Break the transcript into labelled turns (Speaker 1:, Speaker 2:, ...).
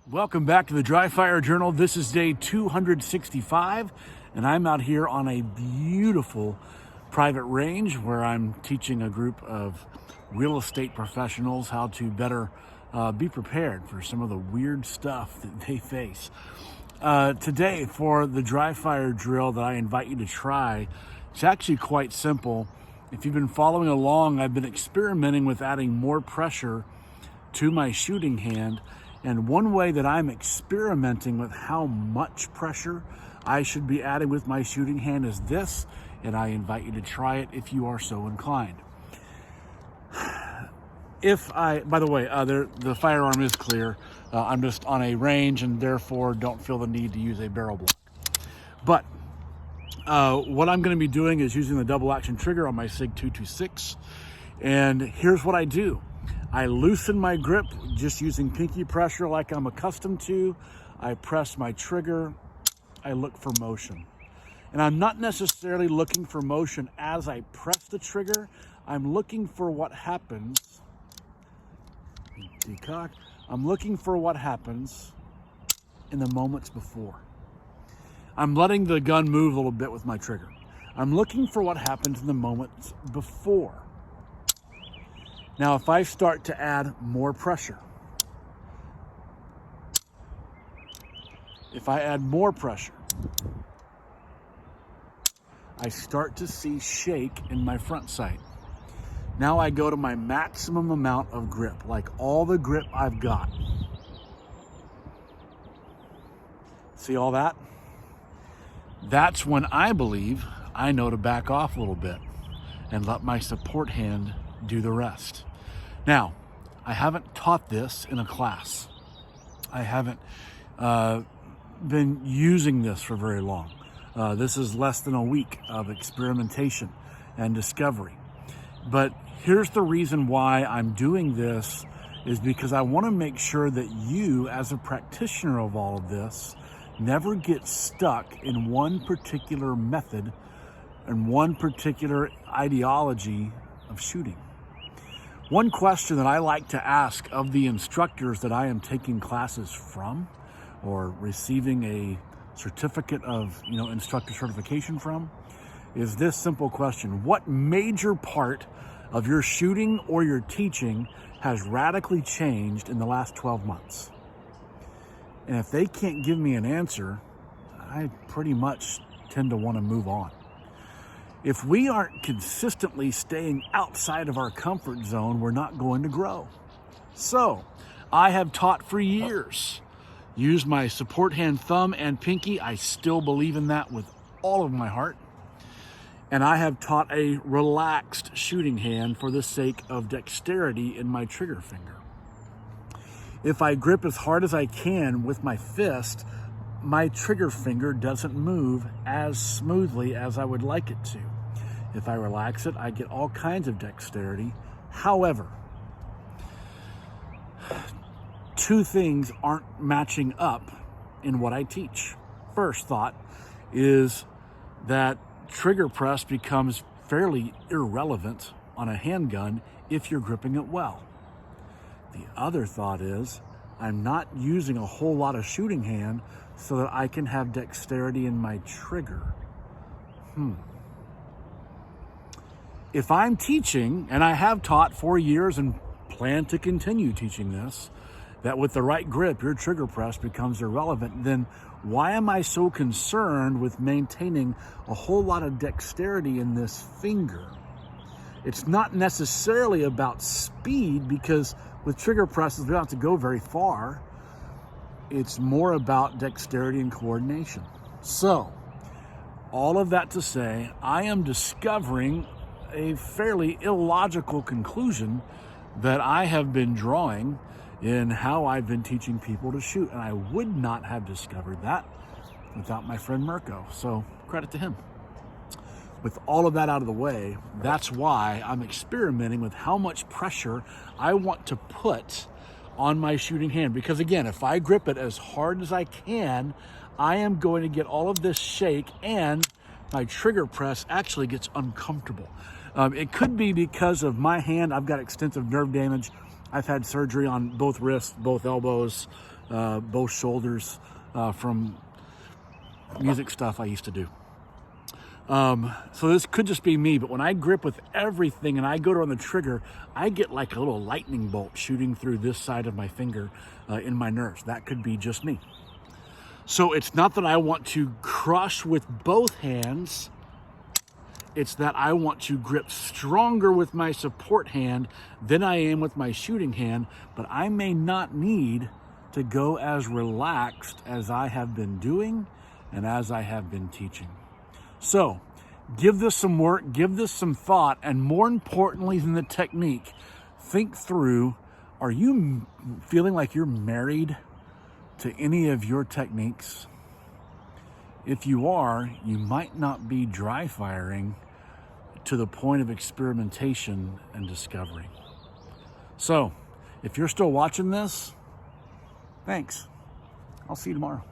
Speaker 1: Welcome back to the Dry Fire Journal. This is day 265, and I'm out here on a beautiful private range where I'm teaching a group of real estate professionals how to better be prepared for some of the weird stuff that they face. Today, for the dry fire drill that I invite you to try, it's actually quite simple. If you've been following along, I've been experimenting with adding more pressure to my shooting hand. And one way that I'm experimenting with how much pressure I should be adding with my shooting hand is this, and I invite you to try it if you are so inclined. By the way, the firearm is clear. I'm just on a range and therefore don't feel the need to use a barrel block. But what I'm going to be doing is using the double action trigger on my SIG 226. And here's what I do. I loosen my grip just using pinky pressure like I'm accustomed to. I press my trigger. I look for motion. And I'm not necessarily looking for motion as I press the trigger. I'm looking for what happens. Decock. I'm looking for what happens in the moments before. I'm letting the gun move a little bit with my trigger. I'm looking for what happens in the moments before. Now, if I start to add more pressure, if I add more pressure, I start to see shake in my front sight. Now I go to my maximum amount of grip, like all the grip I've got. See all that? That's when I believe I know to back off a little bit and let my support hand do the rest. Now, I haven't taught this in a class. I haven't been using this for very long. This is less than a week of experimentation and discovery. But here's the reason why I'm doing this is because I want to make sure that you, as a practitioner of all of this, never get stuck in one particular method and one particular ideology of shooting. One question that I like to ask of the instructors that I am taking classes from or receiving a certificate of, instructor certification from is this simple question. What major part of your shooting or your teaching has radically changed in the last 12 months? And if they can't give me an answer, I pretty much tend to want to move on. If we aren't consistently staying outside of our comfort zone, we're not going to grow. So, I have taught for years. Use my support hand thumb and pinky. I still believe in that with all of my heart. And I have taught a relaxed shooting hand for the sake of dexterity in my trigger finger. If I grip as hard as I can with my fist, my trigger finger doesn't move as smoothly as I would like it to. If I relax it, I get all kinds of dexterity. However, two things aren't matching up in what I teach. First thought is that trigger press becomes fairly irrelevant on a handgun if you're gripping it well. The other thought is I'm not using a whole lot of shooting hand so that I can have dexterity in my trigger. If I'm teaching, and I have taught for years and plan to continue teaching this, that with the right grip, your trigger press becomes irrelevant, then why am I so concerned with maintaining a whole lot of dexterity in this finger? It's not necessarily about speed, because with trigger presses, we don't have to go very far. It's more about dexterity and coordination. So, all of that to say, I am discovering a fairly illogical conclusion that I have been drawing in how I've been teaching people to shoot. And I would not have discovered that without my friend Mirko. So, credit to him. With all of that out of the way, that's why I'm experimenting with how much pressure I want to put on my shooting hand. Because again, if I grip it as hard as I can, I am going to get all of this shake and my trigger press actually gets uncomfortable. It could be because of my hand. I've got extensive nerve damage. I've had surgery on both wrists, both elbows, both shoulders from music stuff I used to do. So this could just be me, but when I grip with everything and I go to on the trigger, I get like a little lightning bolt shooting through this side of my finger in my nerves. That could be just me. So it's not that I want to crush with both hands. It's that I want to grip stronger with my support hand than I am with my shooting hand, but I may not need to go as relaxed as I have been doing and as I have been teaching. So give this some work, give this some thought, and more importantly than the technique, think through, are you feeling like you're married to any of your techniques? If you are, you might not be dry firing to the point of experimentation and discovery. So if you're still watching this, thanks. I'll see you tomorrow.